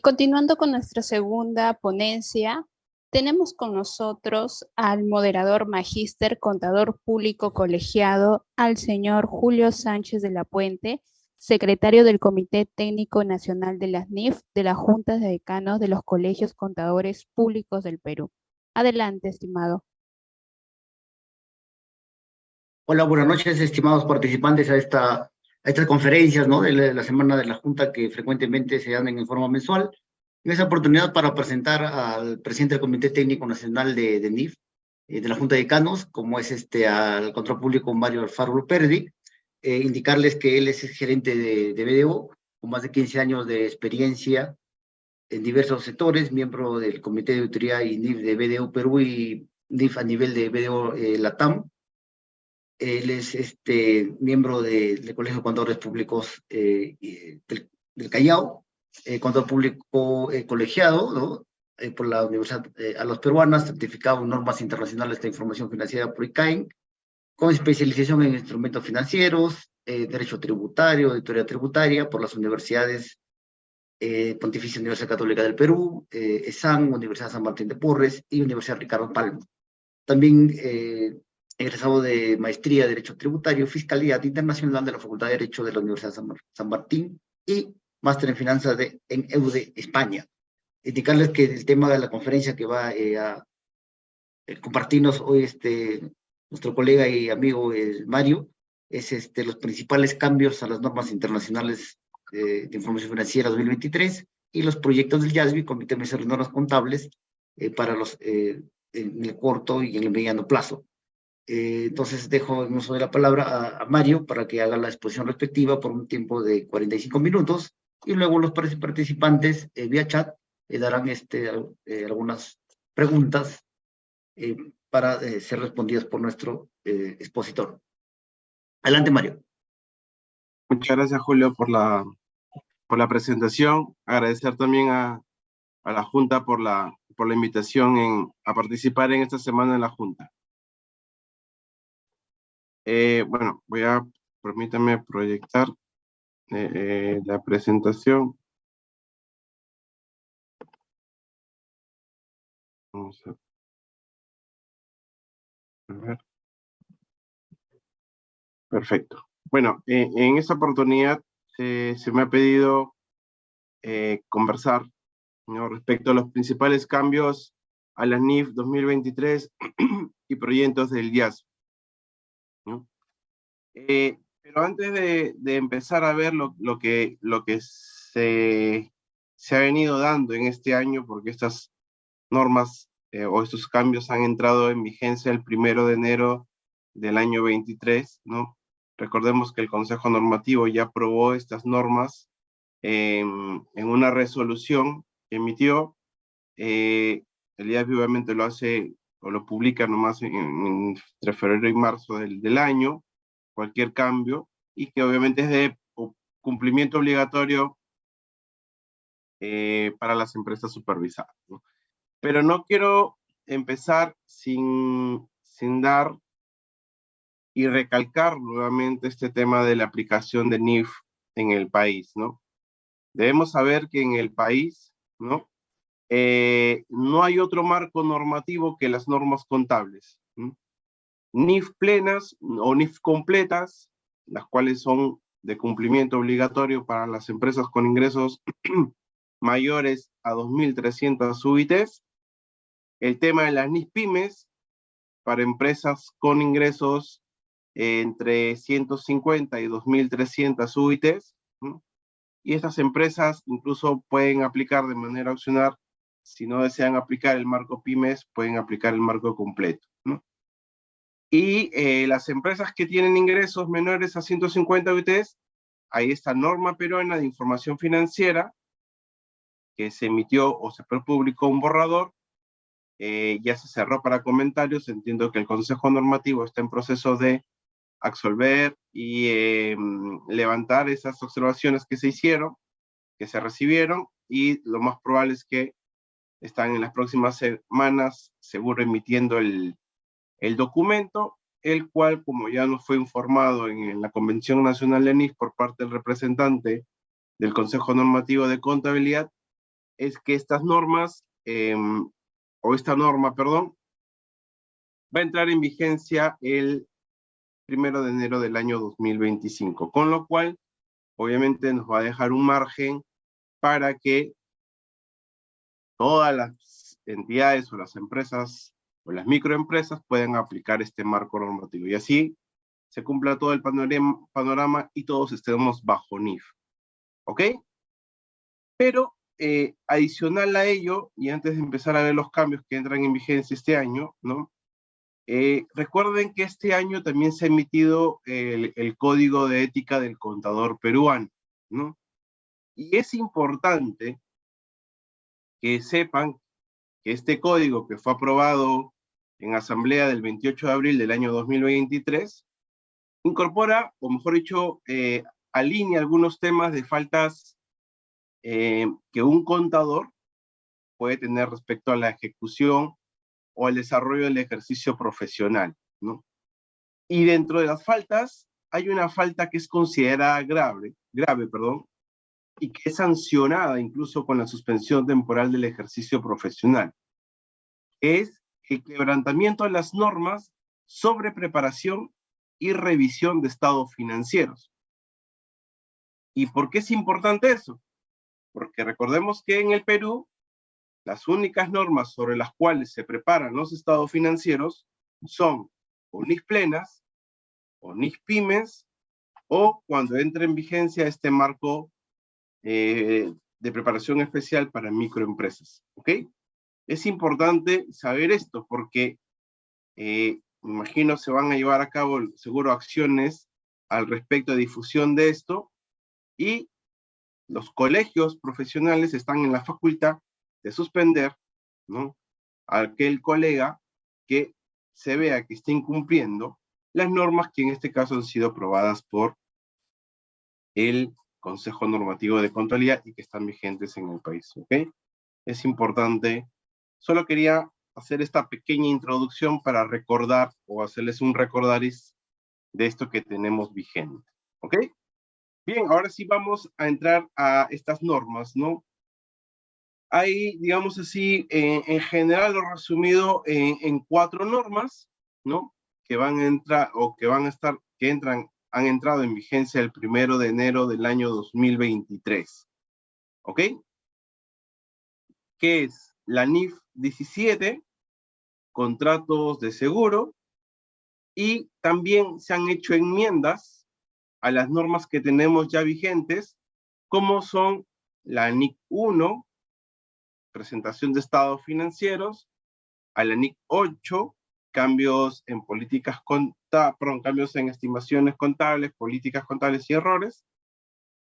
Continuando con nuestra segunda ponencia, tenemos con nosotros al moderador magíster contador público colegiado, al señor Julio Sánchez de la Puente, secretario del Comité Técnico Nacional de las NIF de la Junta de Decanos de los Colegios Contadores Públicos del Perú. Adelante, estimado. Hola, buenas noches, estimados participantes a estas conferencias, ¿no? De la Semana de la Junta que frecuentemente se dan en forma mensual. En esa oportunidad para presentar al presidente del Comité Técnico Nacional de NIF, de la Junta de Decanos, como es al Control Público Mario Alfaro Perdi, indicarles que él es gerente de BDO, con más de 15 años de experiencia en diversos sectores, miembro del Comité de Auditoría y NIF de BDO Perú y NIF a nivel de BDO Latam. Él es miembro del Colegio de Contadores Públicos del Callao, contador público colegiado, ¿no? Por la Universidad a los Peruanas, certificado en normas internacionales de información financiera por ICAIN, con especialización en instrumentos financieros, derecho tributario, auditoría tributaria por las universidades Pontificia Universidad Católica del Perú, ESAN, Universidad San Martín de Porres y Universidad Ricardo Palma. También egresado de Maestría de Derecho Tributario, Fiscalidad Internacional de la Facultad de Derecho de la Universidad San Martín y Máster en Finanzas en EUDE, España. Indicarles que el tema de la conferencia que va a compartirnos hoy nuestro colega y amigo Mario es los principales cambios a las normas internacionales de información financiera 2023 y los proyectos del IASB, Comité Ministerial de Normas Contables, para en el corto y en el mediano plazo. Entonces dejo el uso de la palabra a Mario para que haga la exposición respectiva por un tiempo de 45 minutos y luego los participantes vía chat darán algunas preguntas para ser respondidas por nuestro expositor. Adelante, Mario. Muchas gracias, Julio, por la presentación. Agradecer también a la Junta por la invitación a participar en esta semana en la Junta. Bueno, permítame proyectar la presentación. Vamos a ver. Perfecto. Bueno, en esta oportunidad se me ha pedido conversar, ¿no?, respecto a los principales cambios a la NIF 2023 y proyectos del IASB, ¿no? Pero antes de empezar a ver lo que se ha venido dando en este año, porque estas normas o estos cambios han entrado en vigencia el 1 de enero del año 23, ¿no? Recordemos que el Consejo Normativo ya aprobó estas normas en una resolución que emitió. El IASB obviamente lo hace o lo publica nomás entre febrero y marzo del año, cualquier cambio, y que obviamente es de cumplimiento obligatorio para las empresas supervisadas, ¿no? Pero no quiero empezar sin dar y recalcar nuevamente este tema de la aplicación de NIF en el país, ¿no? Debemos saber que en el país, ¿no?, no hay otro marco normativo que las normas contables, ¿no? NIF plenas o NIF completas, las cuales son de cumplimiento obligatorio para las empresas con ingresos mayores a 2.300 UITs. El tema de las NIF pymes para empresas con ingresos entre 150 y 2.300 UITs, ¿no? Y estas empresas incluso pueden aplicar de manera opcional, si no desean aplicar el marco pymes, pueden aplicar el marco completo, ¿no? Y las empresas que tienen ingresos menores a 150 UITs, hay esta norma peruana de información financiera que se emitió o se publicó un borrador, ya se cerró para comentarios. Entiendo que el Consejo Normativo está en proceso de absolver y levantar esas observaciones que se hicieron, que se recibieron, y lo más probable es que están en las próximas semanas seguro emitiendo el documento, el cual, como ya nos fue informado en la Convención Nacional de NIF por parte del representante del Consejo Normativo de Contabilidad, es que estas normas, o esta norma, perdón, va a entrar en vigencia el 1 de enero del año 2025, con lo cual, obviamente, nos va a dejar un margen para que todas las entidades o las empresas o las microempresas puedan aplicar este marco normativo. Y así se cumpla todo el panorama y todos estemos bajo NIF. ¿Ok? Pero adicional a ello, y antes de empezar a ver los cambios que entran en vigencia este año, ¿no? Recuerden que este año también se ha emitido el Código de Ética del Contador Peruano, ¿no? Y es importante que sepan que este código, que fue aprobado en asamblea del 28 de abril del año 2023, incorpora, o mejor dicho, alinea algunos temas de faltas que un contador puede tener respecto a la ejecución o al desarrollo del ejercicio profesional, ¿no? Y dentro de las faltas, hay una falta que es considerada grave, y que es sancionada incluso con la suspensión temporal del ejercicio profesional. Es el quebrantamiento de las normas sobre preparación y revisión de estados financieros. ¿Y por qué es importante eso? Porque recordemos que en el Perú, las únicas normas sobre las cuales se preparan los estados financieros son o NIF plenas, o NIF pymes, o cuando entre en vigencia este marco de preparación especial para microempresas. ¿Ok? Es importante saber esto porque me imagino se van a llevar a cabo seguro acciones al respecto de difusión de esto, y los colegios profesionales están en la facultad de suspender, ¿no?, a aquel colega que se vea que está incumpliendo las normas que en este caso han sido aprobadas por el Consejo Normativo de Contabilidad y que están vigentes en el país. ¿Ok? Es importante. Solo quería hacer esta pequeña introducción para recordar o hacerles un recordaris de esto que tenemos vigente. ¿Ok? Bien, ahora sí vamos a entrar a estas normas, ¿no? Hay, digamos así, en general lo resumido en 4 normas, ¿no? Que van a entrar, o que van a estar, que entran, han entrado en vigencia el 1 de enero del año 2023. ¿Ok? Que es la NIF 17, contratos de seguro, y también se han hecho enmiendas a las normas que tenemos ya vigentes, como son la NIC 1, presentación de estados financieros, a la NIC 8, cambios en políticas cambios en estimaciones contables, políticas contables y errores,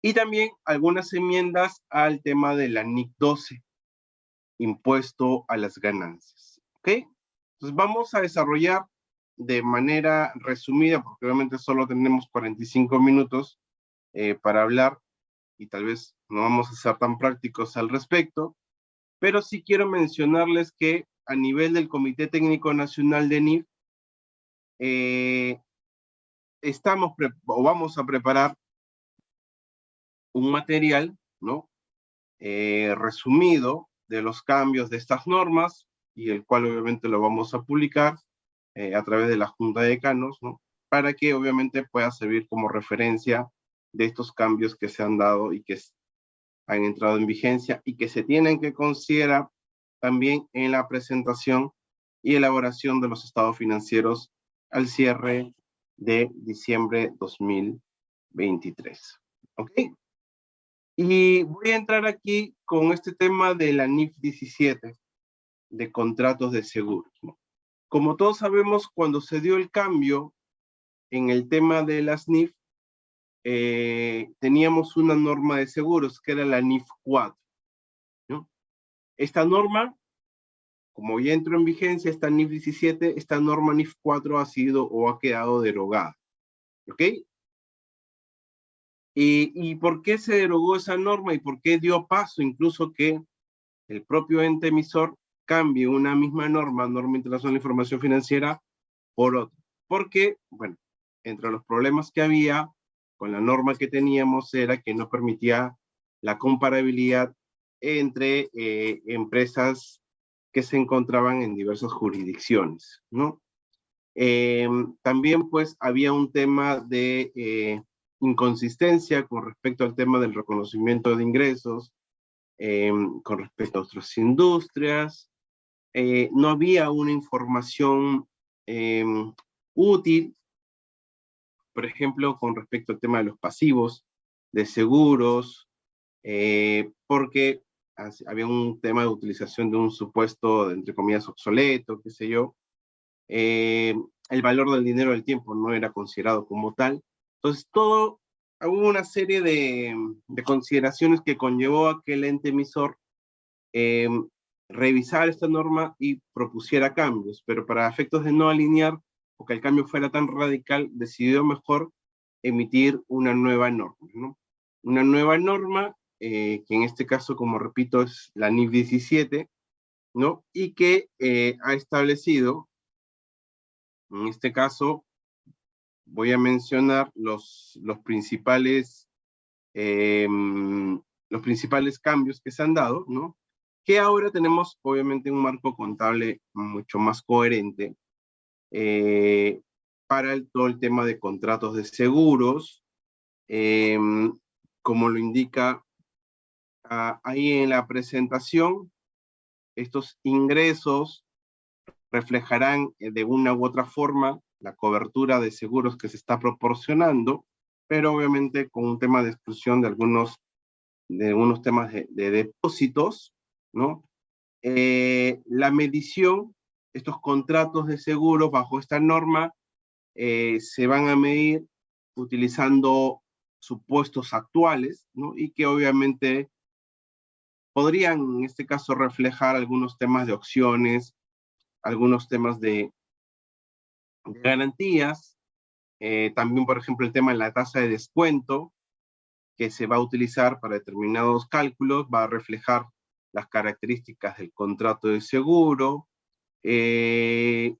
y también algunas enmiendas al tema de la NIC 12, impuesto a las ganancias. ¿Ok? Entonces vamos a desarrollar de manera resumida, porque obviamente solo tenemos 45 minutos para hablar, y tal vez no vamos a ser tan prácticos al respecto, pero sí quiero mencionarles que a nivel del Comité Técnico Nacional de NIF, vamos a preparar un material, ¿no?, resumido de los cambios de estas normas, y el cual obviamente lo vamos a publicar a través de la Junta de Decanos, ¿no?, para que obviamente pueda servir como referencia de estos cambios que se han dado y que han entrado en vigencia y que se tienen que considerar también en la presentación y elaboración de los estados financieros al cierre de diciembre 2023. ¿Ok? Y voy a entrar aquí con este tema de la NIF 17, de contratos de seguros, ¿no? Como todos sabemos, cuando se dio el cambio en el tema de las NIF, teníamos una norma de seguros que era la NIF 4, ¿no? Esta norma, como ya entró en vigencia esta NIF 17, esta norma NIF 4 ha sido o ha quedado derogada. ¿Ok? ¿Y por qué se derogó esa norma y por qué dio paso incluso que el propio ente emisor cambie una misma norma internacional de información financiera, por otra? Porque, bueno, entre los problemas que había con la norma que teníamos era que no permitía la comparabilidad entre empresas que se encontraban en diversas jurisdicciones, ¿no? También pues había un tema de inconsistencia con respecto al tema del reconocimiento de ingresos, con respecto a otras industrias. No había una información útil, por ejemplo, con respecto al tema de los pasivos, de seguros, porque había un tema de utilización de un supuesto, entre comillas, obsoleto, qué sé yo. El valor del dinero del tiempo no era considerado como tal. Entonces, hubo una serie de consideraciones que conllevó a que el ente emisor revisara esta norma y propusiera cambios, pero para efectos de no alinear o que el cambio fuera tan radical, decidió mejor emitir una nueva norma, ¿no? Una nueva norma, que en este caso, como repito, es la NIF 17, ¿no? Y que ha establecido, en este caso, voy a mencionar los principales cambios que se han dado, ¿no? Que ahora tenemos, obviamente, un marco contable mucho más coherente para todo el tema de contratos de seguros, como lo indica ahí en la presentación. Estos ingresos reflejarán de una u otra forma la cobertura de seguros que se está proporcionando, pero obviamente con un tema de exclusión de algunos temas de depósitos, ¿no? La medición, estos contratos de seguros bajo esta norma se van a medir utilizando supuestos actuales, ¿no? Y que obviamente podrían en este caso reflejar algunos temas de opciones, algunos temas de garantías, también por ejemplo el tema de la tasa de descuento que se va a utilizar para determinados cálculos, va a reflejar las características del contrato de seguro, y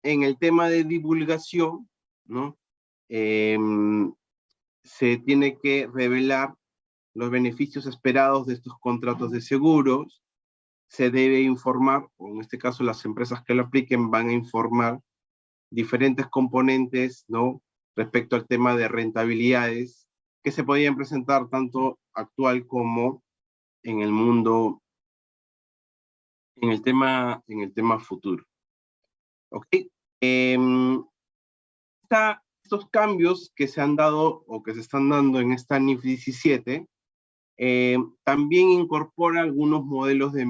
en el tema de divulgación, ¿no? Se tiene que revelar los beneficios esperados de estos contratos de seguros, se debe informar, o en este caso las empresas que lo apliquen van a informar diferentes componentes, ¿no? Respecto al tema de rentabilidades que se podían presentar tanto actual como en el mundo, en el tema futuro. ¿Ok? Estos cambios que se han dado o que se están dando en esta NIF 17 también incorpora algunos modelos de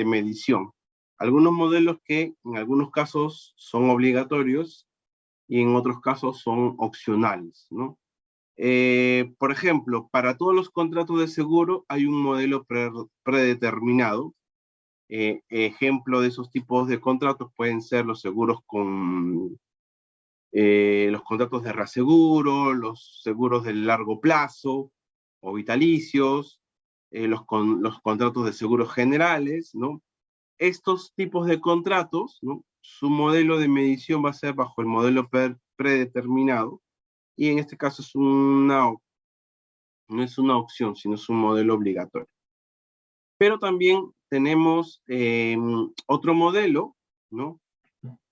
medición. Algunos modelos que en algunos casos son obligatorios y en otros casos son opcionales, ¿no? Por ejemplo, para todos los contratos de seguro hay un modelo predeterminado. Ejemplo de esos tipos de contratos pueden ser los seguros con los contratos de reaseguro, los seguros de largo plazo o vitalicios, los contratos de seguros generales, ¿no? Estos tipos de contratos, ¿no? Su modelo de medición va a ser bajo el modelo predeterminado, y en este caso no es una opción, sino es un modelo obligatorio. Pero también tenemos otro modelo, ¿no?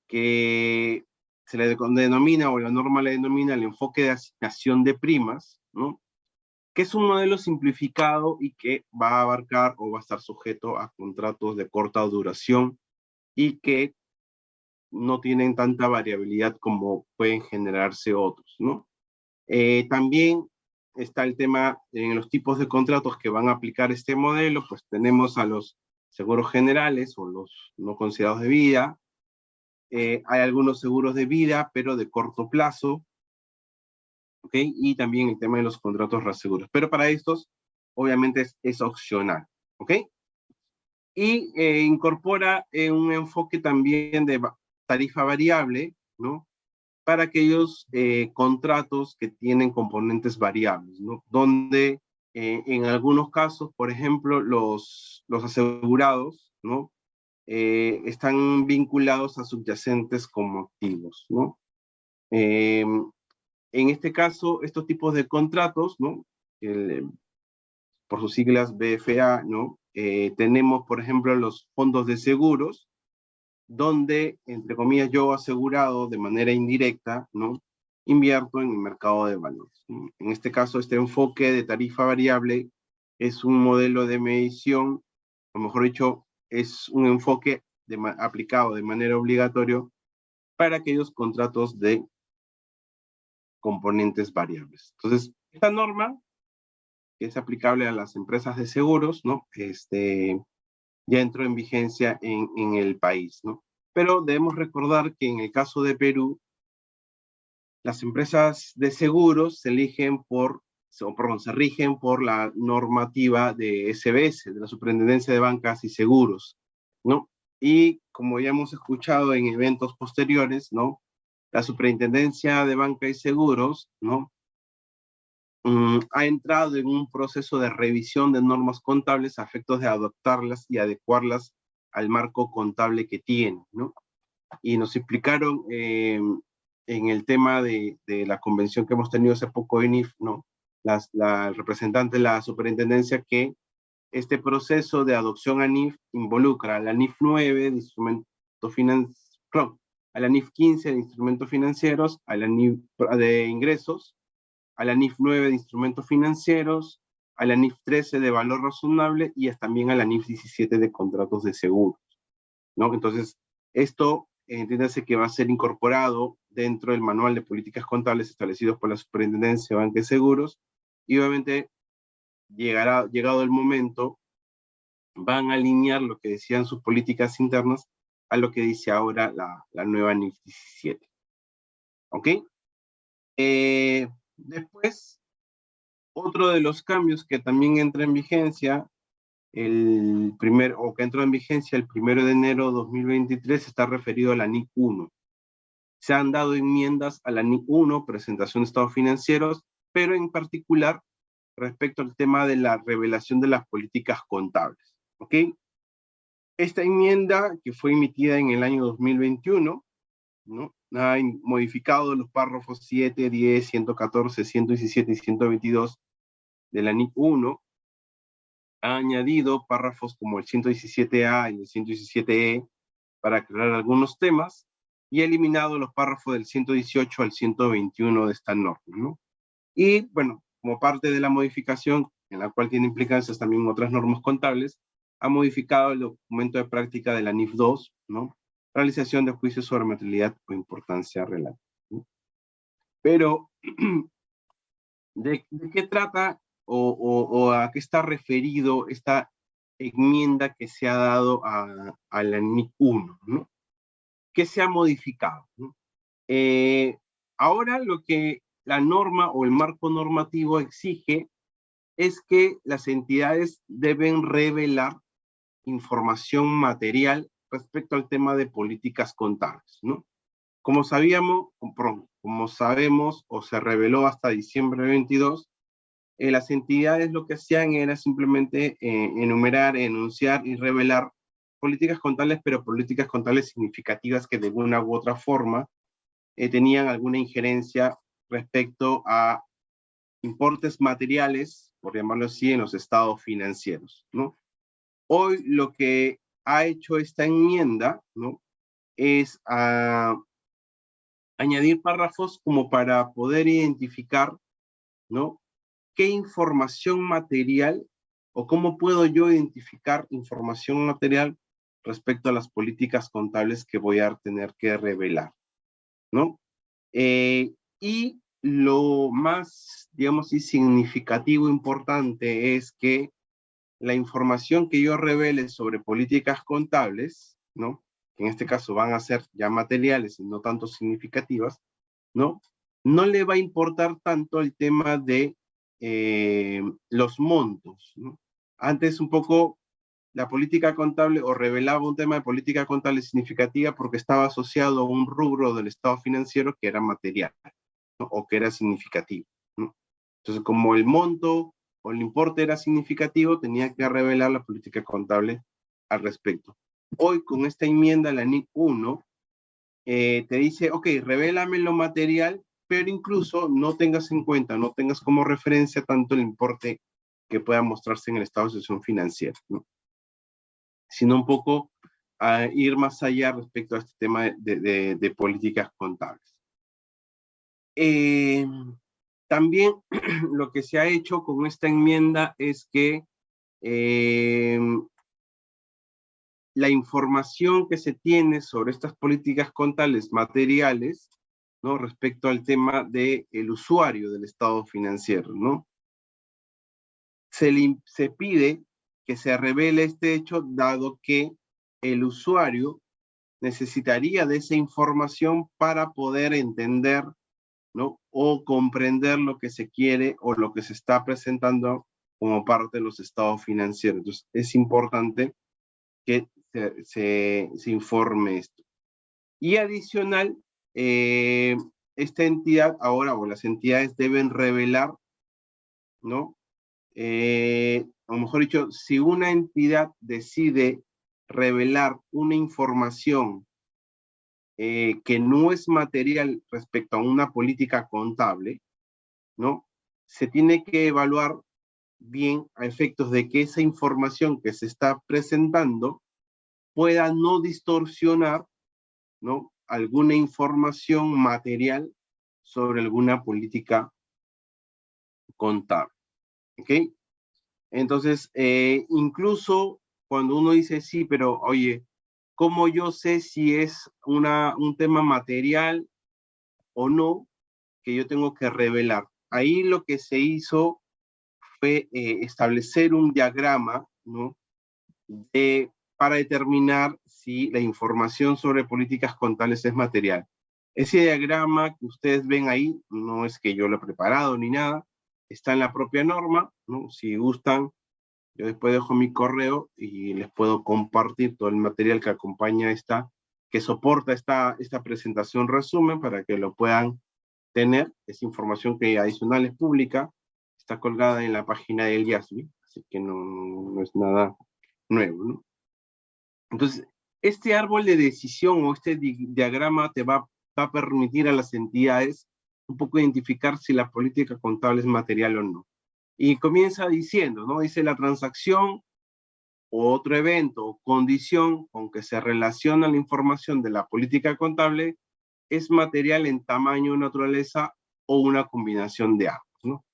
Que se le denomina, o la norma le denomina, el enfoque de asignación de primas, ¿no? Que es un modelo simplificado y que va a abarcar o va a estar sujeto a contratos de corta duración y que no tienen tanta variabilidad como pueden generarse otros, ¿no? También está el tema en los tipos de contratos que van a aplicar este modelo, pues tenemos a los seguros generales o los no considerados de vida. Hay algunos seguros de vida, pero de corto plazo, ¿ok? Y también el tema de los contratos reaseguros. Pero para estos, obviamente, es opcional, ¿ok? Y incorpora un enfoque también de tarifa variable, ¿no? Para aquellos contratos que tienen componentes variables, ¿no? Donde en algunos casos, por ejemplo, los asegurados, ¿no? Están vinculados a subyacentes como activos, ¿no? En este caso, estos tipos de contratos, ¿no? por sus siglas BFA, ¿no? Tenemos, por ejemplo, los fondos de seguros, donde, entre comillas, yo asegurado de manera indirecta, ¿no? Invierto en el mercado de valores. En este caso, este enfoque de tarifa variable es un modelo de medición, o mejor dicho, es un enfoque aplicado de manera obligatoria para aquellos contratos de componentes variables. Entonces, esta norma que es aplicable a las empresas de seguros, ¿no? Ya entró en vigencia en el país, ¿no? Pero debemos recordar que en el caso de Perú, las empresas de seguros se rigen por la normativa de SBS, de la Superintendencia de Bancas y Seguros, ¿no? Y como ya hemos escuchado en eventos posteriores, ¿no? La Superintendencia de Banca y Seguros, ¿no? Ha entrado en un proceso de revisión de normas contables a efectos de adoptarlas y adecuarlas al marco contable que tiene, ¿no? Y nos explicaron en el tema de la convención que hemos tenido hace poco en IF, ¿no? La representante de la superintendencia, que este proceso de adopción a NIF involucra a la NIF 9 de instrumentos financieros, a la NIF 15 de instrumentos financieros, a la NIF de ingresos, a la NIF 9 de instrumentos financieros, a la NIF 13 de valor razonable y también a la NIF 17 de contratos de seguros, ¿no? Entonces, esto entiéndase que va a ser incorporado dentro del manual de políticas contables establecidos por la Superintendencia de Banca y Seguros, y obviamente, llegado el momento, van a alinear lo que decían sus políticas internas a lo que dice ahora la nueva NIF 17. ¿Ok? Después, otro de los cambios que también entra en vigencia, que entró en vigencia el 1 de enero de 2023, está referido a la NIC 1. Se han dado enmiendas a la NIC 1, presentación de estados financieros, pero en particular respecto al tema de la revelación de las políticas contables. ¿Ok? Esta enmienda, que fue emitida en el año 2021, ¿no? Ha modificado los párrafos 7, 10, 114, 117 y 122 de la NIC 1, ha añadido párrafos como el 117A y el 117E para aclarar algunos temas, y ha eliminado los párrafos del 118 al 121 de esta norma, ¿no? Y, bueno, como parte de la modificación, en la cual tiene implicancias también otras normas contables, ha modificado el documento de práctica de la NIF 2, ¿no? Realización de juicios sobre materialidad o importancia relativa, ¿no? Pero, ¿de qué trata o a qué está referido esta enmienda que se ha dado a la NIC 1, ¿no? ¿Qué se ha modificado, ¿no? Ahora lo que la norma o el marco normativo exige es que las entidades deben revelar información material respecto al tema de políticas contables, ¿no? Como sabemos o se reveló hasta diciembre 22, las entidades lo que hacían era simplemente enumerar, enunciar y revelar políticas contables, pero políticas contables significativas que de alguna u otra forma tenían alguna injerencia respecto a importes materiales, por llamarlo así, en los estados financieros, ¿no? Hoy lo que ha hecho esta enmienda, ¿no? Es añadir párrafos como para poder identificar, ¿no? ¿Qué información material o cómo puedo yo identificar información material respecto a las políticas contables que voy a tener que revelar, ¿no? Y lo más, digamos, significativo, importante, es que la información que yo revele sobre políticas contables, ¿no? Que en este caso van a ser ya materiales y no tanto significativas, ¿no? No le va a importar tanto el tema de los montos, ¿no? Antes un poco la política contable o revelaba un tema de política contable significativa porque estaba asociado a un rubro del estado financiero que era material, ¿no? O que era significativo, ¿no? Entonces, como el monto o el importe era significativo, tenía que revelar la política contable al respecto. Hoy, con esta enmienda, la NIC 1, te dice, ok, revélame lo material, pero incluso no tengas en cuenta, no tengas como referencia tanto el importe que pueda mostrarse en el estado de situación financiera, ¿no? Sino un poco a ir más allá respecto a este tema de políticas contables. También lo que se ha hecho con esta enmienda es que la información que se tiene sobre estas políticas contables materiales, ¿no? Respecto al tema del usuario del estado financiero, ¿no? Se pide que se revele este hecho, dado que el usuario necesitaría de esa información para poder entender, ¿no? O comprender lo que se quiere o lo que se está presentando como parte de los estados financieros. Entonces, es importante que se informe esto. Y adicional, esta entidad ahora, o las entidades deben revelar, ¿no? O mejor dicho, si una entidad decide revelar una información que no es material respecto a una política contable, ¿no? Se tiene que evaluar bien a efectos de que esa información que se está presentando pueda no distorsionar, ¿no? Alguna información material sobre alguna política contable, ¿ok? Entonces, incluso cuando uno dice, sí, pero oye, ¿cómo yo sé si es un tema material o no que yo tengo que revelar? Ahí lo que se hizo fue establecer un diagrama, ¿no? Para determinar si la información sobre políticas contables es material. Ese diagrama que ustedes ven ahí, no es que yo lo he preparado ni nada, está en la propia norma, ¿no? Si gustan, yo después dejo mi correo y les puedo compartir todo el material que acompaña que soporta esta presentación resumen para que lo puedan tener. Es información que adicional es pública, está colgada en la página del IASB, así que no es nada nuevo, ¿no? Entonces, este árbol de decisión o este diagrama te va a permitir a las entidades un poco identificar si la política contable es material o no. Y comienza diciendo, ¿no? Dice la transacción o otro evento o condición con que se relaciona la información de la política contable es material en tamaño, naturaleza o una combinación de ambos, ¿no?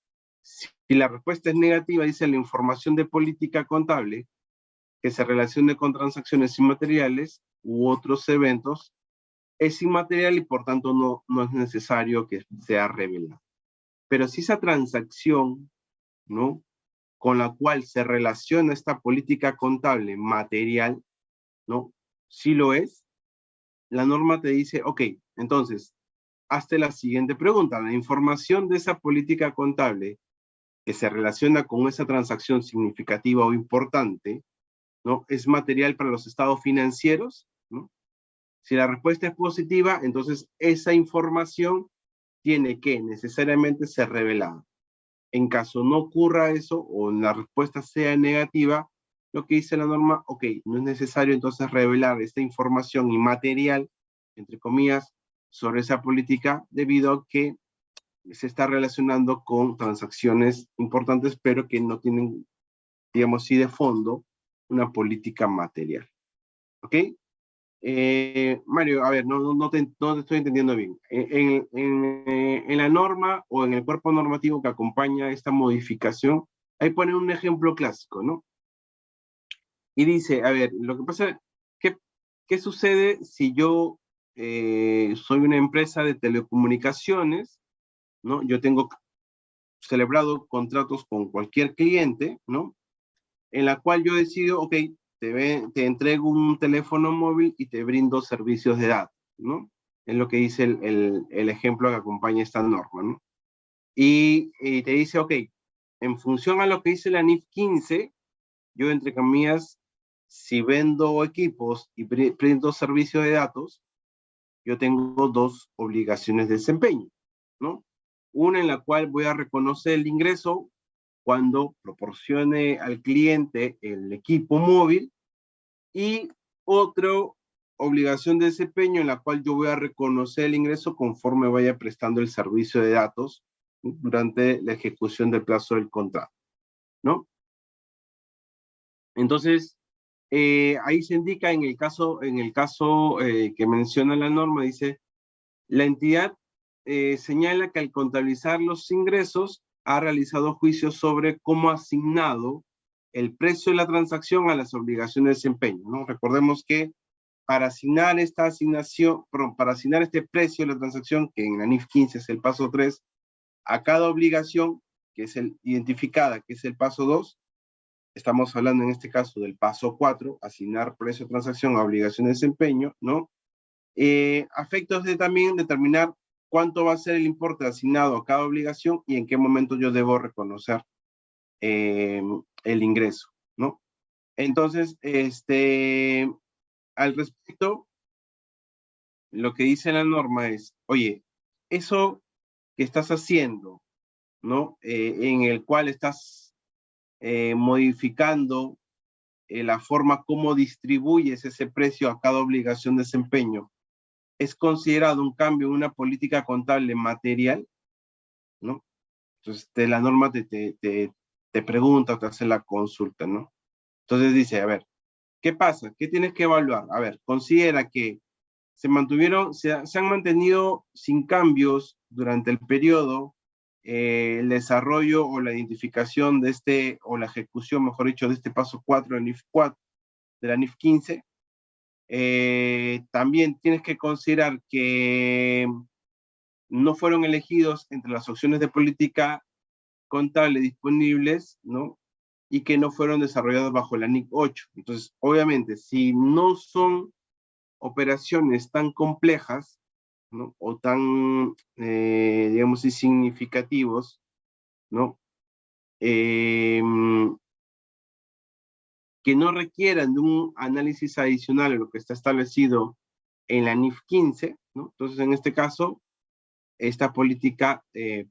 Si la respuesta es negativa, dice la información de política contable que se relacione con transacciones inmateriales u otros eventos es inmaterial y por tanto no es necesario que sea revelada. Pero si esa transacción, ¿no?, con la cual se relaciona esta política contable material, ¿no?, si lo es, la norma te dice, ok, entonces, hazte la siguiente pregunta. La información de esa política contable que se relaciona con esa transacción significativa o importante, ¿no?, ¿es material para los estados financieros? ¿No? Si la respuesta es positiva, entonces esa información tiene que necesariamente ser revelada. En caso no ocurra eso o la respuesta sea negativa, lo que dice la norma, ok, no es necesario entonces revelar esta información inmaterial, entre comillas, sobre esa política debido a que se está relacionando con transacciones importantes, pero que no tienen, digamos, sí de fondo una política material. ¿Ok? Mario, a ver, no te estoy entendiendo bien. En la norma o en el cuerpo normativo que acompaña esta modificación, ahí pone un ejemplo clásico, ¿no? Y dice, a ver, lo que pasa, ¿qué sucede si yo soy una empresa de telecomunicaciones, ¿no? Yo tengo celebrado contratos con cualquier cliente, ¿no? En la cual yo decido, ok, te entrego un teléfono móvil y te brindo servicios de datos, ¿no? Es lo que dice el ejemplo que acompaña esta norma, ¿no? Y te dice, ok, en función a lo que dice la NIF 15, yo, entre comillas, si vendo equipos y brindo servicios de datos, yo tengo dos obligaciones de desempeño, ¿no? Una en la cual voy a reconocer el ingreso cuando proporcione al cliente el equipo móvil, y otra obligación de desempeño en la cual yo voy a reconocer el ingreso conforme vaya prestando el servicio de datos durante la ejecución del plazo del contrato. ¿no? Entonces, ahí se indica en el caso que menciona la norma, dice, la entidad señala que al contabilizar los ingresos ha realizado juicios sobre cómo ha asignado el precio de la transacción a las obligaciones de desempeño, ¿no? Recordemos que para asignar para asignar este precio de la transacción, que en la NIF 15 es el paso 3, a cada obligación que es identificada, que es el paso 2, estamos hablando en este caso del paso 4, asignar precio de transacción a obligación de desempeño, ¿no? A efectos de también determinar cuánto va a ser el importe asignado a cada obligación y en qué momento yo debo reconocer el ingreso, ¿no? Entonces, al respecto, lo que dice la norma es, oye, eso que estás haciendo, ¿no? En el cual estás modificando la forma como distribuyes ese precio a cada obligación de desempeño, es considerado un cambio en una política contable material, ¿no? Entonces, la norma te pregunta, te hace la consulta, ¿no? Entonces dice, a ver, ¿qué pasa? ¿Qué tienes que evaluar? A ver, considera que se han mantenido sin cambios durante el periodo el desarrollo o la identificación de o la ejecución, mejor dicho, de este paso 4 de NIF 4, de la NIF 15. También tienes que considerar que no fueron elegidos entre las opciones de política contable disponibles, ¿no? Y que no fueron desarrollados bajo la NIC 8. Entonces, obviamente, si no son operaciones tan complejas, ¿no? O tan, digamos, significativos, ¿no? Que no requieran de un análisis adicional a lo que está establecido en la NIF 15, ¿no? Entonces, en este caso, esta política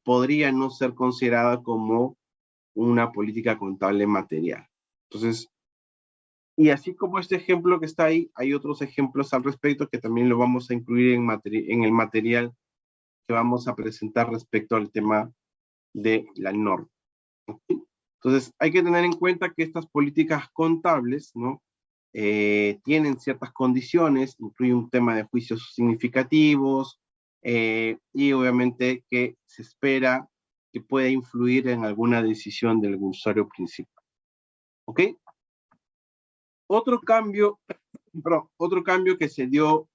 podría no ser considerada como una política contable material. Entonces, y así como este ejemplo que está ahí, hay otros ejemplos al respecto que también lo vamos a incluir en el material que vamos a presentar respecto al tema de la norma. ¿Okay? Entonces, hay que tener en cuenta que estas políticas contables, ¿no? Tienen ciertas condiciones, incluye un tema de juicios significativos, y obviamente que se espera que pueda influir en alguna decisión del usuario principal. ¿Ok? Otro cambio que se dio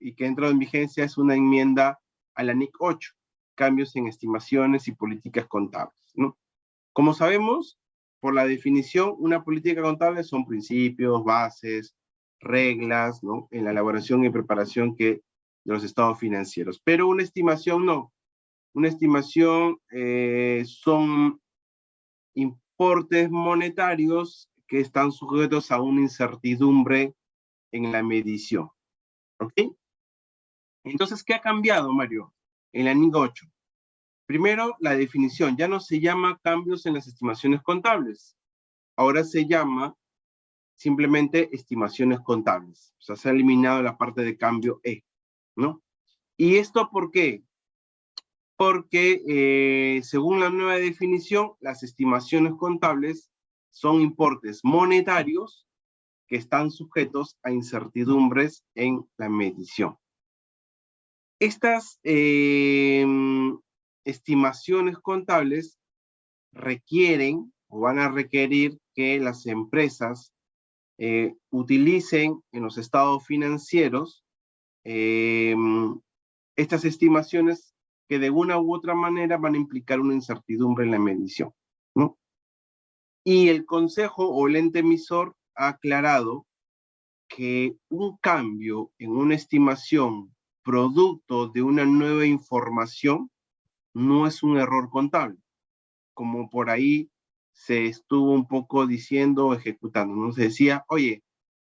y que entró en vigencia es una enmienda a la NIC 8, cambios en estimaciones y políticas contables, ¿no? Como sabemos, por la definición, una política contable son principios, bases, reglas, ¿no? En la elaboración y preparación de los estados financieros. Pero una estimación no. Una estimación son importes monetarios que están sujetos a una incertidumbre en la medición. ¿Ok? Entonces, ¿qué ha cambiado, Mario? En la NIC 8. Primero, la definición. Ya no se llama cambios en las estimaciones contables. Ahora se llama simplemente estimaciones contables. O sea, se ha eliminado la parte de cambio E, ¿no? ¿Y esto por qué? Porque según la nueva definición, las estimaciones contables son importes monetarios que están sujetos a incertidumbres en la medición. Estas estimaciones contables requieren o van a requerir que las empresas utilicen en los estados financieros estas estimaciones que de una u otra manera van a implicar una incertidumbre en la medición, ¿no? Y el Consejo o el ente emisor ha aclarado que un cambio en una estimación producto de una nueva información no es un error contable, como por ahí se estuvo un poco diciendo o ejecutando, ¿no? Se decía, oye,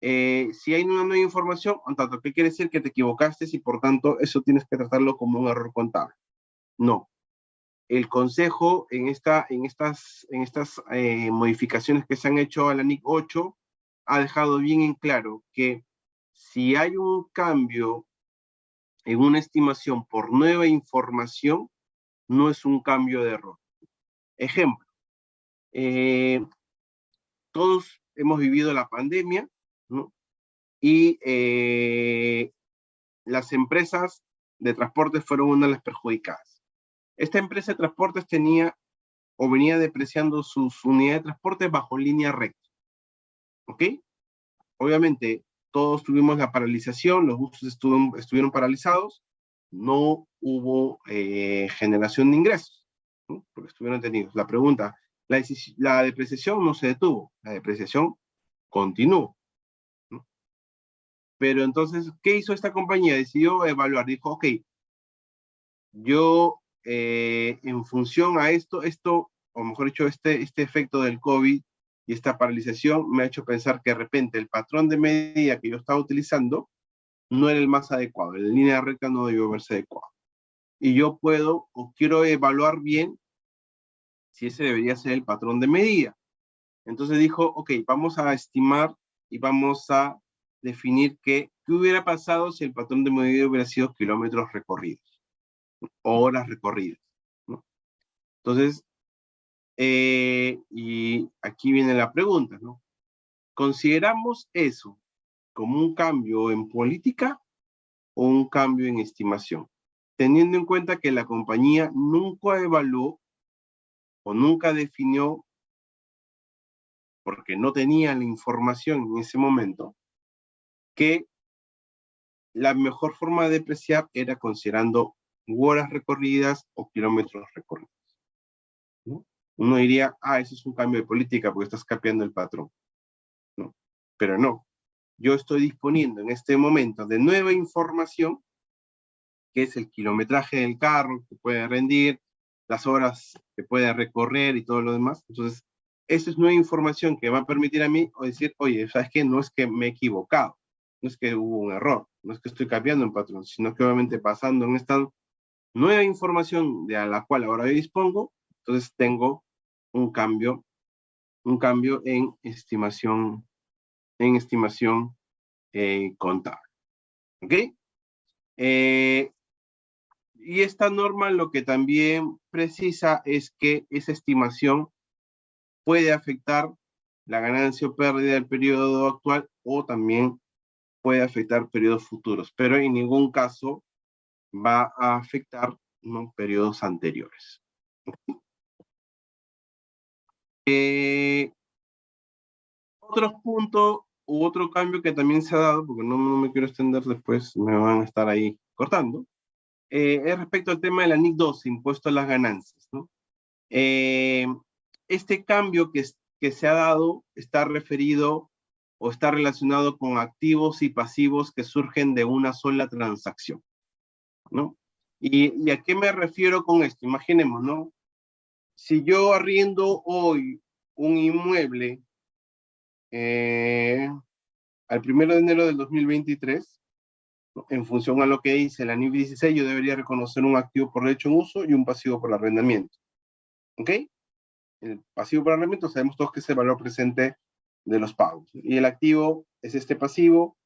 si hay una nueva información, tanto, ¿qué quiere decir? Que te equivocaste y por tanto eso tienes que tratarlo como un error contable. No. El Consejo en estas modificaciones que se han hecho a la NIC 8 ha dejado bien en claro que si hay un cambio en una estimación por nueva información, no es un cambio de error. Ejemplo, Todos hemos vivido la pandemia, ¿no? Y las empresas de transportes fueron una de las perjudicadas. Esta empresa de transportes tenía o venía depreciando sus unidades de transporte bajo línea recta. ¿Ok? Obviamente, todos tuvimos la paralización, los buses estuvieron paralizados, no hubo generación de ingresos, ¿no? Porque estuvieron detenidos. La pregunta, la depreciación no se detuvo, la depreciación continuó, ¿no? Pero entonces, ¿qué hizo esta compañía? Decidió evaluar, dijo, ok, yo en función a esto, o mejor dicho, este efecto del COVID y esta paralización me ha hecho pensar que de repente el patrón de medida que yo estaba utilizando no era el más adecuado, en línea recta no debió verse adecuado. Y yo puedo o quiero evaluar bien si ese debería ser el patrón de medida. Entonces dijo, ok, vamos a estimar y vamos a definir qué hubiera pasado si el patrón de medida hubiera sido kilómetros recorridos, horas recorridas, ¿no? Entonces, y aquí viene la pregunta, ¿no? ¿Consideramos eso como un cambio en política o un cambio en estimación? Teniendo en cuenta que la compañía nunca evaluó o nunca definió, porque no tenía la información en ese momento, que la mejor forma de depreciar era considerando horas recorridas o kilómetros recorridos, ¿no? Uno diría, eso es un cambio de política porque estás cambiando el patrón, ¿no? Pero no. Yo estoy disponiendo en este momento de nueva información, que es el kilometraje del carro que puede rendir, las horas que puede recorrer y todo lo demás. Entonces, esa es nueva información que va a permitir a mí decir, oye, ¿sabes qué? No es que me he equivocado, no es que hubo un error, no es que estoy cambiando un patrón, sino que obviamente pasando en esta nueva información de a la cual ahora yo dispongo, entonces tengo un cambio en estimación contable. ¿Ok? Y esta norma lo que también precisa es que esa estimación puede afectar la ganancia o pérdida del periodo actual o también puede afectar periodos futuros, pero en ningún caso va a afectar, ¿no?, periodos anteriores. Otro punto u otro cambio que también se ha dado, porque no me quiero extender después, me van a estar ahí cortando, es respecto al tema de la NIC 2, impuesto a las ganancias, ¿no? Este cambio que se ha dado está referido o está relacionado con activos y pasivos que surgen de una sola transacción, ¿no? ¿Y a qué me refiero con esto? Imaginemos, ¿no? Si yo arriendo hoy un inmueble al 1 de enero del 2023, ¿no?, en función a lo que dice la NIF 16, yo debería reconocer un activo por derecho en uso y un pasivo por arrendamiento. ¿Ok? El pasivo por arrendamiento sabemos todos que es el valor presente de los pagos. Y el activo es este pasivo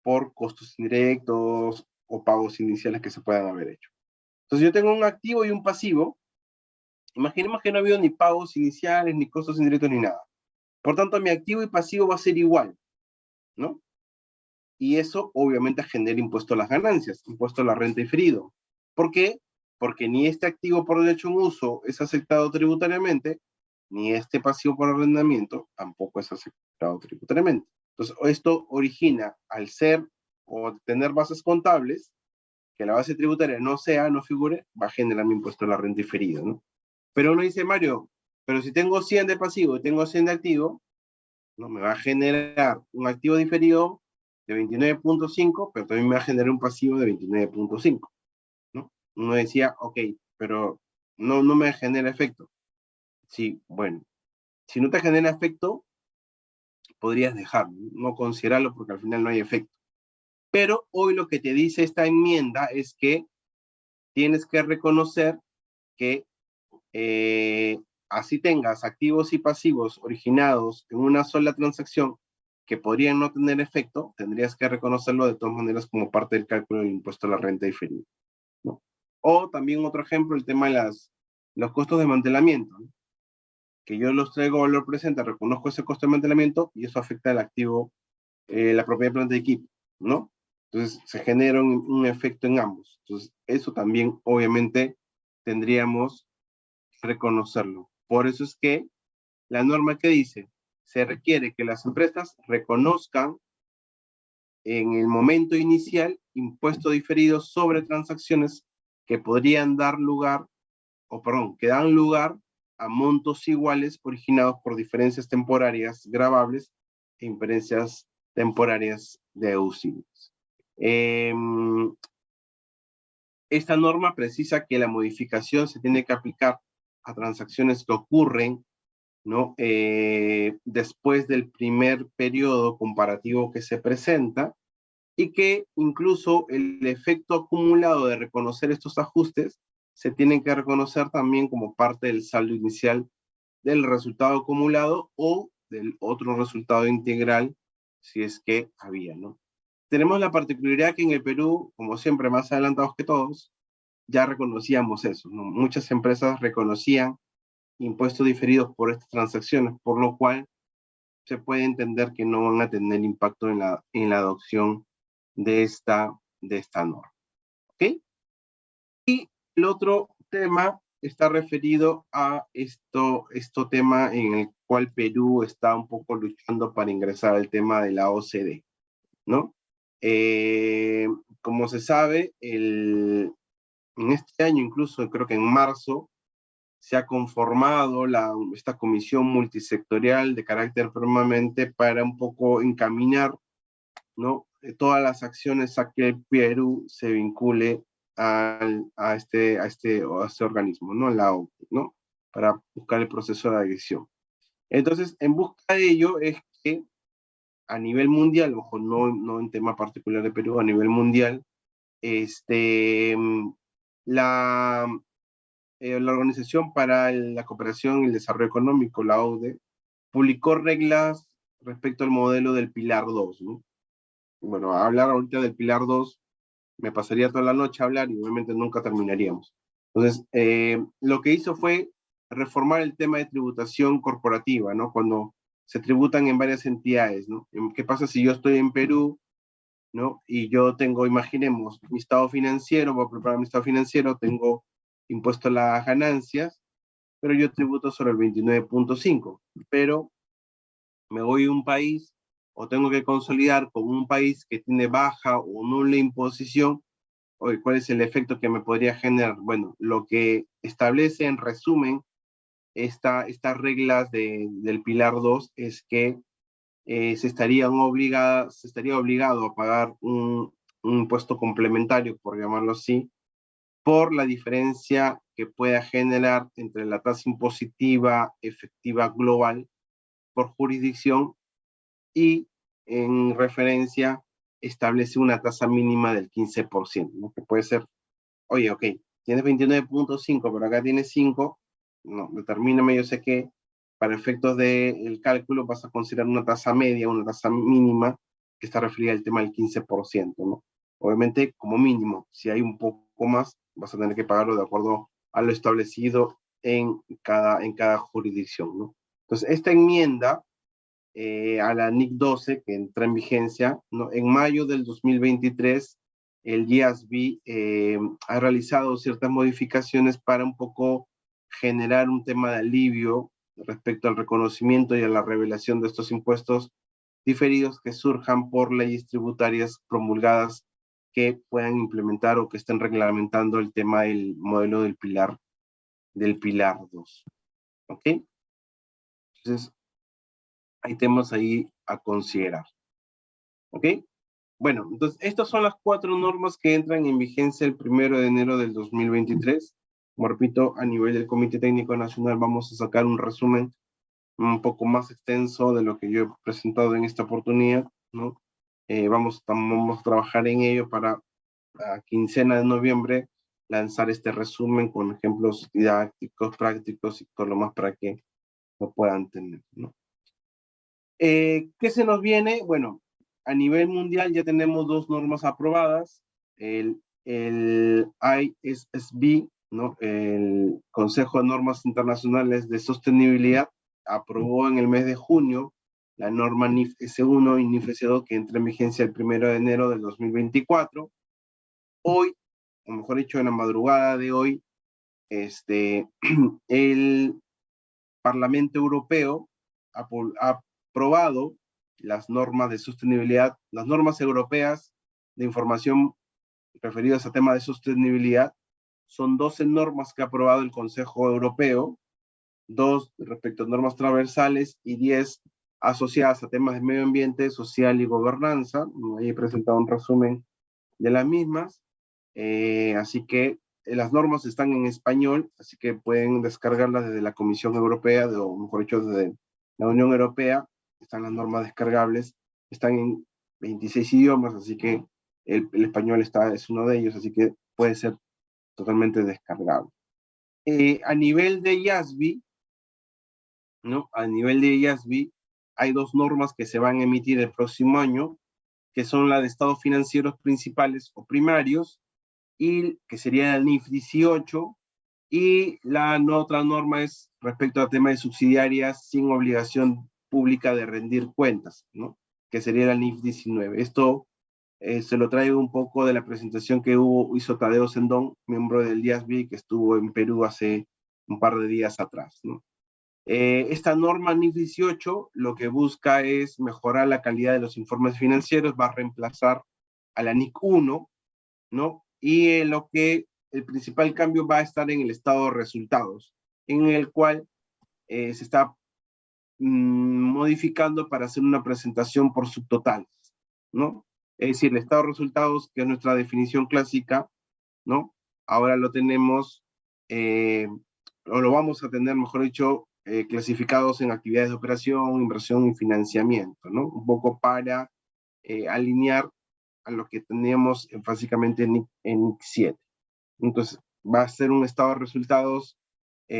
por costos indirectos o pagos iniciales que se puedan haber hecho. Entonces yo tengo un activo y un pasivo. Imaginemos que no ha habido ni pagos iniciales, ni costos indirectos, ni nada. Por tanto, mi activo y pasivo va a ser igual, ¿no? Y eso obviamente genera impuesto a las ganancias, impuesto a la renta diferido. ¿Por qué? Porque ni este activo por derecho en uso es aceptado tributariamente, ni este pasivo por arrendamiento tampoco es aceptado tributariamente. Entonces, esto origina, al ser o tener bases contables, que la base tributaria no figure, va a generar mi impuesto a la renta diferida, ¿no? Pero uno dice, Mario, pero si tengo 100 de pasivo y tengo 100 de activo, ¿no?, me va a generar un activo diferido de 29.5, pero también me va a generar un pasivo de 29.5, ¿no? Uno decía, ok, pero no me genera efecto. Sí, bueno, si no te genera efecto, podrías dejarlo, no considerarlo porque al final no hay efecto. Pero hoy lo que te dice esta enmienda es que tienes que reconocer que así tengas activos y pasivos originados en una sola transacción que podrían no tener efecto, tendrías que reconocerlo de todas maneras como parte del cálculo del impuesto a la renta diferida, ¿no? O también otro ejemplo, el tema de los costos de mantenimiento, ¿no? que yo los traigo a valor presente, reconozco ese costo de mantenimiento y eso afecta al activo, la propiedad de planta de equipo, ¿no? Entonces se genera un efecto en ambos. Entonces eso también obviamente tendríamos que reconocerlo. Por eso es que la norma que dice, se requiere que las empresas reconozcan en el momento inicial impuesto diferido sobre transacciones que podrían dar lugar, o perdón, que dan lugar a montos iguales originados por diferencias temporarias gravables e inferencias temporarias deducibles. Esta norma precisa que la modificación se tiene que aplicar a transacciones que ocurren, ¿no? Después del primer periodo comparativo que se presenta, y que incluso el efecto acumulado de reconocer estos ajustes se tienen que reconocer también como parte del saldo inicial del resultado acumulado o del otro resultado integral, si es que había, ¿no? Tenemos la particularidad que en el Perú, como siempre, más adelantados que todos, ya reconocíamos eso, ¿no? Muchas empresas reconocían impuestos diferidos por estas transacciones, por lo cual se puede entender que no van a tener impacto en la adopción de esta norma. ¿Ok? Y el otro tema está referido a este tema en el cual Perú está un poco luchando para ingresar al tema de la OCDE, ¿no? Como se sabe, en este año, incluso creo que en marzo, se ha conformado esta comisión multisectorial de carácter permanente para un poco encaminar, ¿no? Todas las acciones a que el Perú se vincule a este organismo, ¿no? La OCDE, ¿no? Para buscar el proceso de adhesión. Entonces, en busca de ello es que a nivel mundial, ojo, no en tema particular de Perú, a nivel mundial, la Organización para la Cooperación y el Desarrollo Económico, la OCDE, publicó reglas respecto al modelo del Pilar 2, ¿no? Bueno, hablar ahorita del Pilar 2 me pasaría toda la noche a hablar y obviamente nunca terminaríamos. Entonces, lo que hizo fue reformar el tema de tributación corporativa, ¿no? Cuando se tributan en varias entidades, ¿no? ¿Qué pasa si yo estoy en Perú, ¿no? Y yo tengo, imaginemos, mi estado financiero, voy a preparar mi estado financiero, tengo impuesto a las ganancias, pero yo tributo sobre el 29.5, pero me voy a un país o tengo que consolidar con un país que tiene baja o nula imposición, oye, ¿cuál es el efecto que me podría generar? Bueno, lo que establece en resumen estas reglas del Pilar 2 es que se estaría obligado a pagar un impuesto complementario, por llamarlo así, por la diferencia que pueda generar entre la tasa impositiva efectiva global por jurisdicción y en referencia establece una tasa mínima del 15%, ¿no? Que puede ser, oye, ok, tienes 29.5, pero acá tienes 5, no, determíname, yo sé que para efectos del cálculo vas a considerar una tasa media, una tasa mínima, que está referida al tema del 15%, ¿no? Obviamente, como mínimo, si hay un poco más, vas a tener que pagarlo de acuerdo a lo establecido en cada jurisdicción, ¿no? Entonces, esta enmienda a la NIC 12, que entra en vigencia, ¿no? En mayo del 2023, el GASB ha realizado ciertas modificaciones para un poco generar un tema de alivio respecto al reconocimiento y a la revelación de estos impuestos diferidos que surjan por leyes tributarias promulgadas que puedan implementar o que estén reglamentando el tema del modelo del Pilar 2. ¿Ok? Entonces, hay temas ahí a considerar. ¿Ok? Bueno, entonces, estas son las 4 normas que entran en vigencia el 1 de enero del 2023. Como repito, a nivel del Comité Técnico Nacional vamos a sacar un resumen un poco más extenso de lo que yo he presentado en esta oportunidad, ¿no? Vamos a trabajar en ello para la quincena de noviembre lanzar este resumen con ejemplos didácticos, prácticos y todo lo más para que lo puedan tener, ¿no? ¿Qué se nos viene? Bueno, a nivel mundial ya tenemos 2 normas aprobadas, el ISSB ¿no? El Consejo de Normas Internacionales de Sostenibilidad aprobó en el mes de junio la norma NIF S1 y NIF S2 que entra en vigencia el 1 de enero del 2024. Hoy, o mejor dicho, en la madrugada de hoy, el Parlamento Europeo ha aprobado las normas de sostenibilidad, las normas europeas de información referidas a temas de sostenibilidad. Son 12 normas que ha aprobado el Consejo Europeo, 2 respecto a normas transversales y 10 asociadas a temas de medio ambiente, social y gobernanza. Ahí he presentado un resumen de las mismas. Así que las normas están en español, así que pueden descargarlas desde la Comisión Europea, o mejor dicho, desde la Unión Europea. Están las normas descargables, están en 26 idiomas, así que el español es uno de ellos, así que puede ser totalmente descargable. A nivel de IASB, ¿no? A nivel de IASB, hay 2 normas que se van a emitir el próximo año, que son la de estados financieros principales o primarios, y que sería el NIF 18, y la otra norma es respecto al tema de subsidiarias sin obligación pública de rendir cuentas, ¿no? Que sería la NIF 19. Esto se lo traigo un poco de la presentación que hizo Tadeo Sendón, miembro del IASB, que estuvo en Perú hace un par de días atrás, ¿no? Esta norma NIF 18 lo que busca es mejorar la calidad de los informes financieros, va a reemplazar a la NIC 1, ¿no? Y el principal cambio va a estar en el estado de resultados, en el cual se está modificando para hacer una presentación por subtotales, ¿no? Es decir, el estado de resultados, que es nuestra definición clásica, ¿no? Ahora lo tenemos, o lo vamos a tener, mejor dicho, clasificados en actividades de operación, inversión y financiamiento, ¿no? Un poco para alinear a lo que teníamos básicamente en NIC 7. Entonces, va a ser un estado de resultados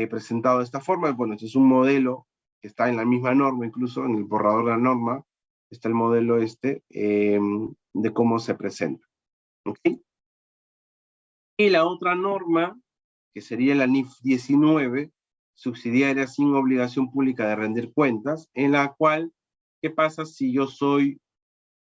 presentado de esta forma. Bueno, este es un modelo que está en la misma norma, incluso en el borrador de la norma, está el modelo de cómo se presenta. ¿Ok? Y la otra norma, que sería la NIF 19, subsidiaria sin obligación pública de rendir cuentas, en la cual, ¿qué pasa si yo soy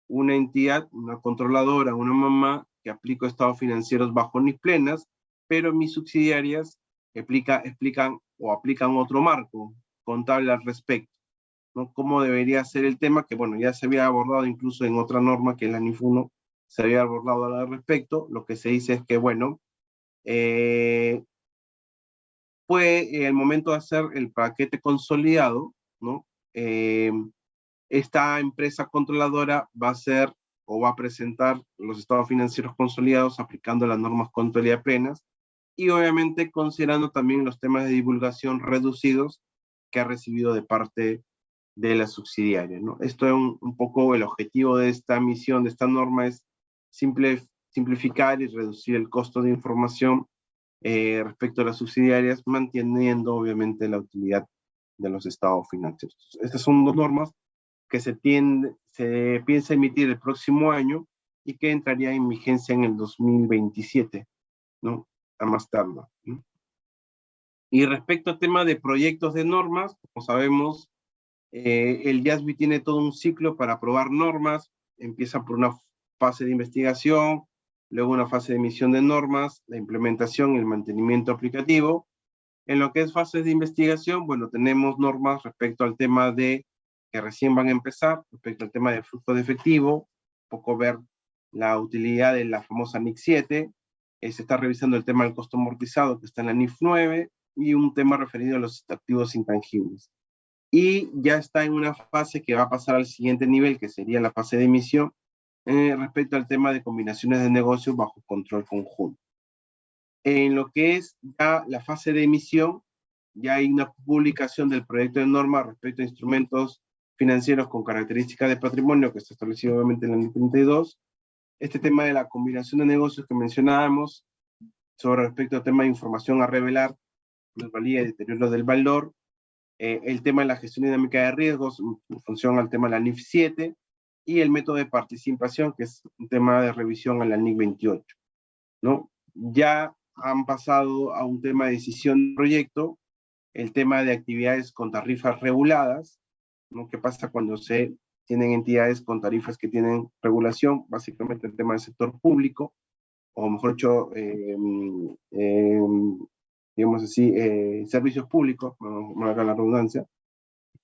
una entidad, una controladora, una mamá que aplico estados financieros bajo NIF plenas, pero mis subsidiarias aplican otro marco contable al respecto, ¿no? ¿Cómo debería ser el tema? Que bueno, ya se había abordado incluso en otra norma que es la NIF 1, se había abordado al respecto. Lo que se dice es que bueno, el momento de hacer el paquete consolidado, ¿no? Esta empresa controladora va a hacer o va a presentar los estados financieros consolidados aplicando las normas contabilidad plenas y obviamente considerando también los temas de divulgación reducidos que ha recibido de parte de la subsidiaria, ¿no? Esto es un poco el objetivo de esta misión, de esta norma, es simplificar y reducir el costo de información respecto a las subsidiarias, manteniendo obviamente la utilidad de los estados financieros. Estas son 2 normas que se piensa emitir el próximo año y que entraría en vigencia en el 2027, ¿no? A más tardar, ¿no? Y respecto al tema de proyectos de normas, como sabemos, el IASB tiene todo un ciclo para aprobar normas. Empieza por una fase de investigación, luego una fase de emisión de normas, la implementación y el mantenimiento aplicativo. En lo que es fase de investigación, bueno, tenemos normas respecto al tema de que recién van a empezar, respecto al tema de flujo de efectivo, un poco ver la utilidad de la famosa NIC 7, se está revisando el tema del costo amortizado que está en la NIF 9 y un tema referido a los activos intangibles. Y ya está en una fase que va a pasar al siguiente nivel, que sería la fase de emisión, respecto al tema de combinaciones de negocios bajo control conjunto. En lo que es ya la fase de emisión, ya hay una publicación del proyecto de norma respecto a instrumentos financieros con características de patrimonio que está establecido obviamente en la NIF 32. Este tema de la combinación de negocios que mencionábamos, sobre respecto al tema de información a revelar, plusvalía y deterioro del valor, el tema de la gestión dinámica de riesgos en función al tema de la NIF 7 y el método de participación, que es un tema de revisión a la NIC 28, ¿no? Ya han pasado a un tema de decisión de proyecto, el tema de actividades con tarifas reguladas, ¿no? ¿Qué pasa cuando se tienen entidades con tarifas que tienen regulación? Básicamente el tema del sector público, o mejor dicho, digamos así, servicios públicos, no haga la redundancia.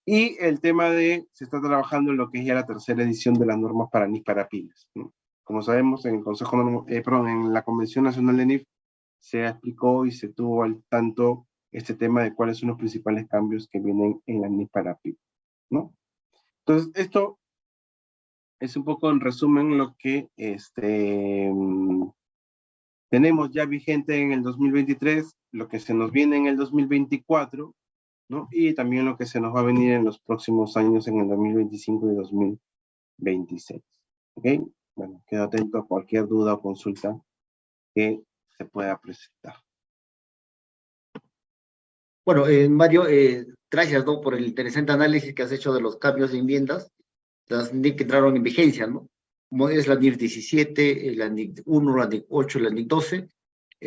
Y el tema de, se está trabajando en lo que es ya la tercera edición de las normas para NIF para pymes, ¿no? Como sabemos, en el en la Convención Nacional de NIF se explicó y se tuvo al tanto este tema de cuáles son los principales cambios que vienen en la NIF para pymes, ¿no? Entonces, esto es un poco en resumen lo que tenemos ya vigente en el 2023, lo que se nos viene en el 2024, ¿no? Y también lo que se nos va a venir en los próximos años, en el 2025 y 2026. ¿Ok? Bueno, quedo atento a cualquier duda o consulta que se pueda presentar. Bueno, Mario, gracias, ¿no? Por el interesante análisis que has hecho de los cambios de enmiendas, las NIC que entraron en vigencia, ¿no? Como es la NIC 17, la NIC 1, la NIC 8, la NIC 12,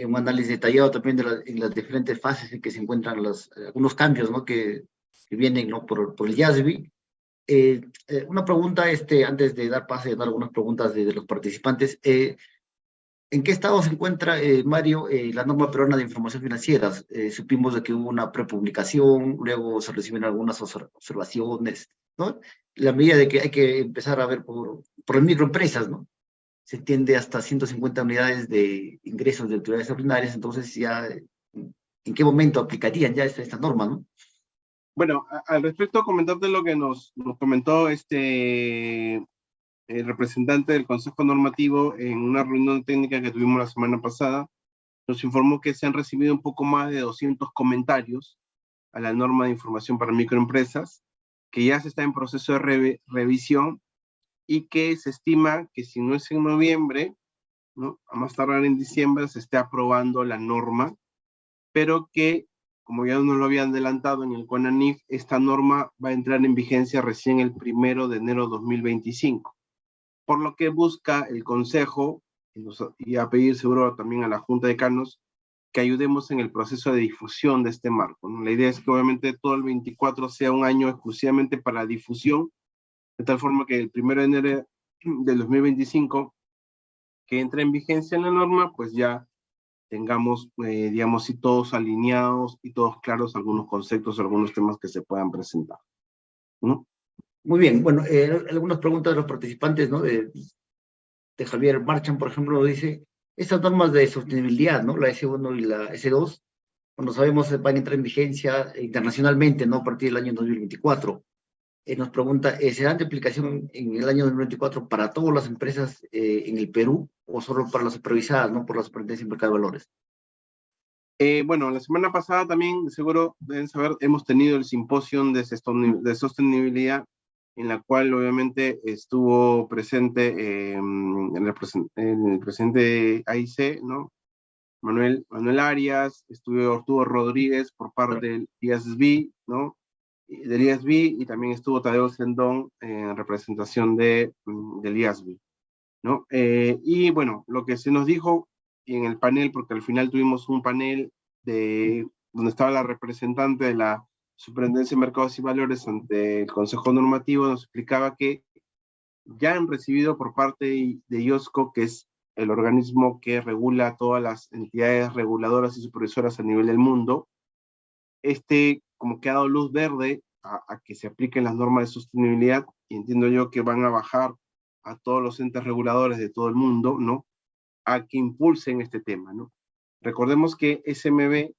un análisis detallado también de en las diferentes fases en que se encuentran algunos cambios, ¿no? Que vienen, ¿no? Por el IASB. Una pregunta, antes de dar pase a dar algunas preguntas de los participantes, ¿en qué estado se encuentra, Mario, la norma peruana de información financiera? Supimos de que hubo una prepublicación, luego se reciben algunas observaciones, ¿no? La medida de que hay que empezar a ver por las microempresas, ¿no? Se entiende hasta 150 unidades de ingresos de autoridades ordinarias, entonces ya, ¿en qué momento aplicarían ya esta norma, no? Bueno, al respecto, comentarte lo que nos comentó el representante del Consejo Normativo en una reunión técnica que tuvimos la semana pasada. Nos informó que se han recibido un poco más de 200 comentarios a la norma de información para microempresas, que ya se está en proceso de revisión y que se estima que si no es en noviembre, ¿no?, a más tardar en diciembre, se esté aprobando la norma, pero que, como ya nos lo habían adelantado en el CONANIF, esta norma va a entrar en vigencia recién el 1 de enero de 2025. Por lo que busca el Consejo, y a pedir seguro también a la Junta de Decanos, que ayudemos en el proceso de difusión de este marco, ¿no? La idea es que obviamente todo el 24 sea un año exclusivamente para difusión, de tal forma que el 1 de enero del 2025, que entre en vigencia la norma, pues ya tengamos, digamos, sí, todos alineados y todos claros algunos conceptos, algunos temas que se puedan presentar, ¿no? Muy bien, bueno, algunas preguntas de los participantes, ¿no? De Javier Marchan, por ejemplo, dice, estas normas de sostenibilidad, ¿no? La S1 y la S2, cuando sabemos van a entrar en vigencia internacionalmente, ¿no? A partir del año 2024. Nos pregunta, ¿serán de aplicación en el año 2024 para todas las empresas en el Perú o solo para las supervisadas, ¿no? Por la Superintendencia de Mercado de Valores. Bueno, la semana pasada también, seguro deben saber, hemos tenido el simposio de sostenibilidad, en la cual obviamente estuvo presente el presidente de AIC, ¿no? Manuel Arias, estuvo Rodríguez por parte del IASB, ¿no? Del IASB, y también estuvo Tadeo Sendón en representación del IASB, ¿no? Y bueno, lo que se nos dijo en el panel, porque al final tuvimos un panel donde estaba la representante de la Superintendencia de Mercados y Valores ante el Consejo Normativo, nos explicaba que ya han recibido por parte de IOSCO, que es el organismo que regula todas las entidades reguladoras y supervisoras a nivel del mundo, como que ha dado luz verde a que se apliquen las normas de sostenibilidad, y entiendo yo que van a bajar a todos los entes reguladores de todo el mundo, ¿no?, a que impulsen este tema, ¿no? Recordemos que SMB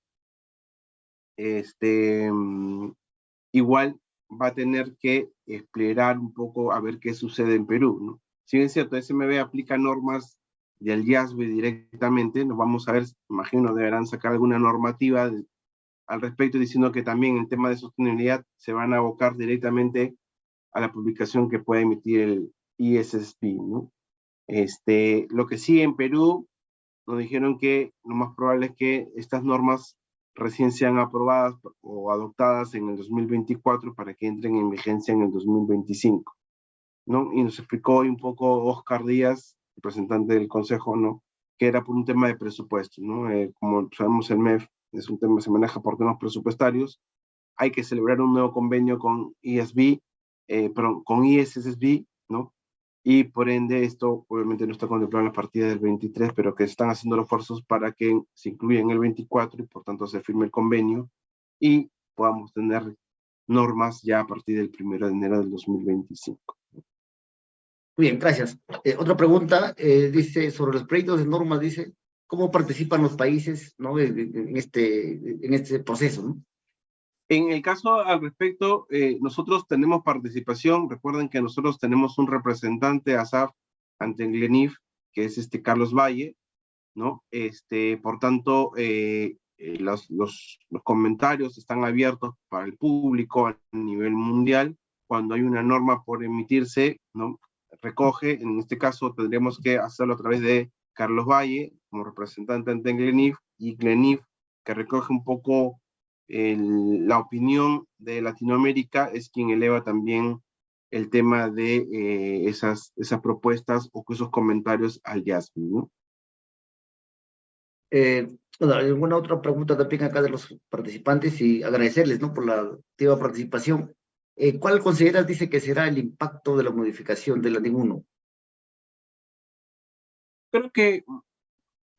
igual va a tener que explorar un poco a ver qué sucede en Perú, ¿no? Si bien es cierto, SMB aplica normas del IASB directamente, nos vamos a ver, imagino, deberán sacar alguna normativa al respecto, diciendo que también en tema de sostenibilidad se van a abocar directamente a la publicación que pueda emitir el ISSB, ¿no? Lo que sí, en Perú nos dijeron que lo más probable es que estas normas recién sean aprobadas o adoptadas en el 2024 para que entren en vigencia en el 2025, ¿no? Y nos explicó hoy un poco Oscar Díaz, representante del Consejo, ¿no?, que era por un tema de presupuesto, ¿no? Como sabemos, el MEF es un tema, se maneja por temas presupuestarios. Hay que celebrar un nuevo convenio con ISB, perdón, con ISSB, ¿no? Y por ende esto obviamente no está contemplado en la partida del 23, pero que están haciendo los esfuerzos para que se incluya en el 24 y por tanto se firme el convenio y podamos tener normas ya a partir del 1 de enero del 2025. Muy bien, gracias. Otra pregunta, dice, sobre los proyectos de normas, dice, ¿cómo participan los países, ¿no? en este proceso, ¿no? En el caso al respecto, nosotros tenemos participación. Recuerden que nosotros tenemos un representante ASAF ante el GLENIF, que es Carlos Valle, ¿no? Por tanto, los comentarios están abiertos para el público a nivel mundial. Cuando hay una norma por emitirse, ¿no? Recoge, en este caso tendríamos que hacerlo a través de Carlos Valle, como representante ante GLENIF, y GLENIF, que recoge un poco la opinión de Latinoamérica, es quien eleva también el tema de esas propuestas o esos comentarios al YASMI, ¿no? Bueno, alguna otra pregunta también acá de los participantes y agradecerles, ¿no? Por la activa participación. ¿Cuál consideras, dice, que será el impacto de la modificación de la NIM 1? Creo que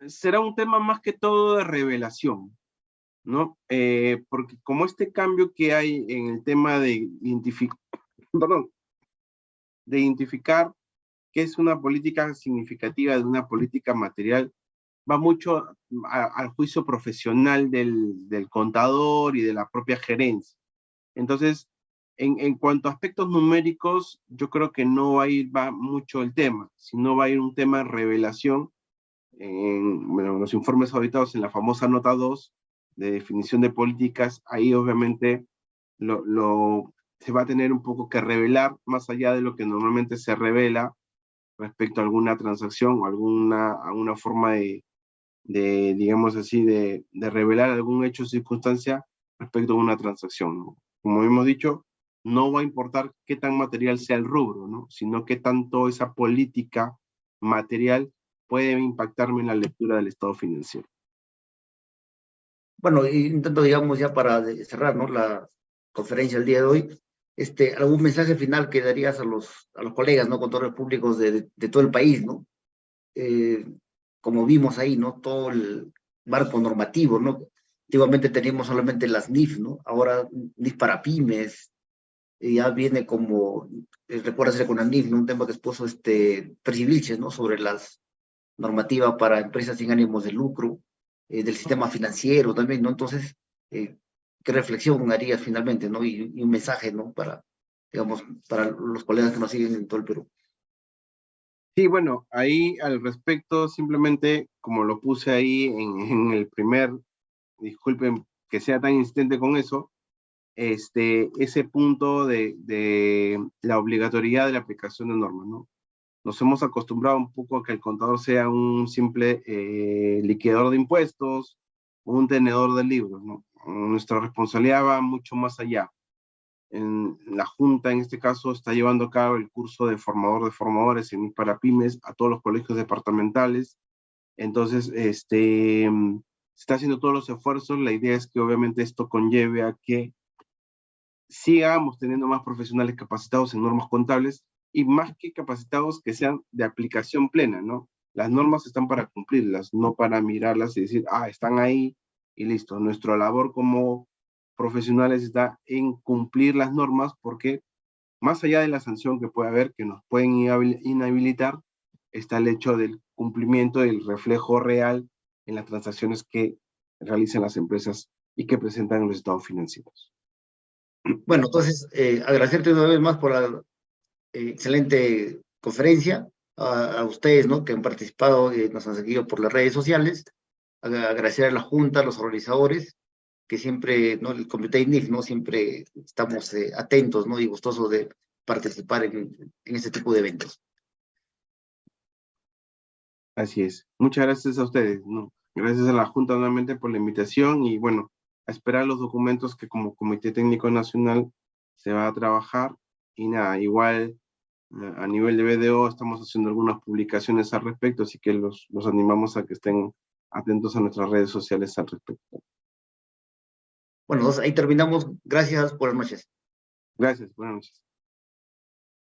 será un tema más que todo de revelación, ¿no? Porque como este cambio que hay en el tema de identificar qué es una política significativa de una política material, va mucho al juicio profesional del contador y de la propia gerencia. Entonces, en cuanto a aspectos numéricos, yo creo que no va mucho el tema, sino va a ir un tema de revelación en los informes auditados en la famosa nota 2 de definición de políticas. Ahí obviamente se va a tener un poco que revelar más allá de lo que normalmente se revela respecto a alguna transacción o alguna forma digamos así, de revelar algún hecho o circunstancia respecto a una transacción, ¿no? Como hemos dicho, no va a importar qué tan material sea el rubro, ¿no? Sino qué tanto esa política material puede impactarme en la lectura del estado financiero. Bueno, intento, digamos, ya para cerrar, ¿no? La conferencia del día de hoy, algún mensaje final que darías a los colegas, ¿no? Contadores públicos de todo el país, ¿no? Como vimos ahí, ¿no? Todo el marco normativo, ¿no? Antiguamente teníamos solamente las NIF, ¿no? Ahora NIF para pymes, ya viene como, recuerdas con la NIF, ¿no? Un tema que expuso Percy Vilches, ¿no? Sobre las normativas para empresas sin ánimos de lucro, del sistema financiero también, ¿no? Entonces, ¿qué reflexión harías finalmente, ¿no? Y un mensaje, ¿no? Para, digamos, para los colegas que nos siguen en todo el Perú. Sí, bueno, ahí al respecto, simplemente como lo puse ahí en el primer, disculpen que sea tan insistente con eso, ese punto de la obligatoriedad de la aplicación de normas, ¿no? Nos hemos acostumbrado un poco a que el contador sea un simple liquidador de impuestos, un tenedor de libros, ¿no? Nuestra responsabilidad va mucho más allá. En la Junta, en este caso, está llevando a cabo el curso de formador de formadores en para pymes a todos los colegios departamentales. Entonces, se está haciendo todos los esfuerzos. La idea es que obviamente esto conlleve a que sigamos teniendo más profesionales capacitados en normas contables y más que capacitados que sean de aplicación plena, ¿no? Las normas están para cumplirlas, no para mirarlas y decir, están ahí y listo. Nuestra labor como profesionales está en cumplir las normas porque más allá de la sanción que puede haber, que nos pueden inhabilitar, está el hecho del cumplimiento del reflejo real en las transacciones que realizan las empresas y que presentan los estados financieros. Bueno, entonces, agradecerte una vez más por la excelente conferencia, a ustedes, ¿no? Que han participado y nos han seguido por las redes sociales, agradecer a la Junta, a los organizadores, que siempre, ¿no? El Comité INIF, ¿no? Siempre estamos atentos, ¿no? Y gustosos de participar en este tipo de eventos. Así es. Muchas gracias a ustedes, ¿no? Gracias a la Junta nuevamente por la invitación y bueno, a esperar los documentos que como Comité Técnico Nacional se va a trabajar y nada, igual A nivel de BDO estamos haciendo algunas publicaciones al respecto, así que los animamos a que estén atentos a nuestras redes sociales al respecto. Bueno, ahí terminamos. Gracias, buenas noches. Gracias, buenas noches.